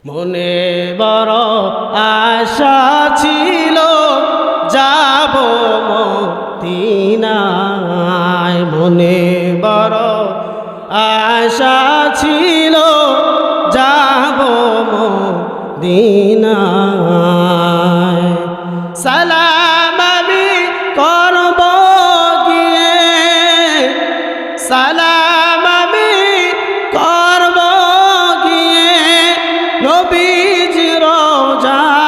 মনে বড় আশা ছিল যাব মদিনায়, মনে বড় আশা ছিল যাব মদিনায়। সালাম আমি করব গিয়ে, সালাম আমি করব গিয়ে নবীজির রওজায়।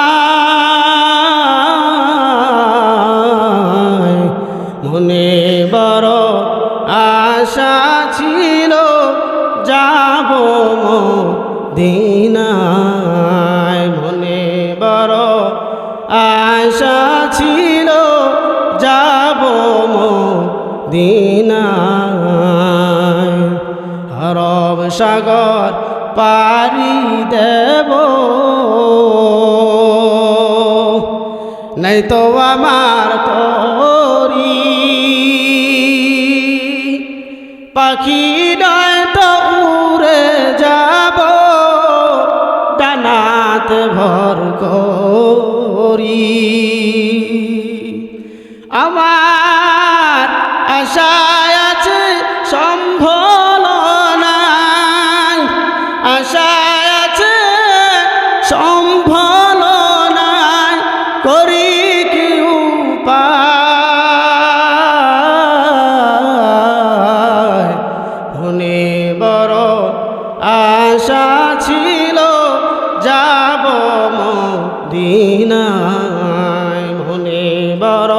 মনে বড় আশা ছিল যাব মদিনায়, মনে বড় আশা ছিল যাব মদিনায়। আরব সাগর পাড়ি দেব, নাই তো আমার তরি, পাখি নয় তো উড়ে যাব ডানাতে ভর করি। আমার আশায় আছে সম্ভল নাই, আশায় আছে সম্ভল নাই, করি কি উপায়। মনে বড় আশা ছিল যাব মদিনায়, মনে বড়।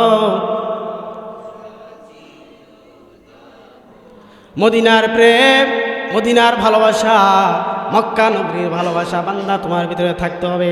মদিনার প্রেম, মদিনার ভালোবাসা, মক্কা নগরীর ভালোবাসা বান্দা তোমার ভিতরে থাকতে হবে।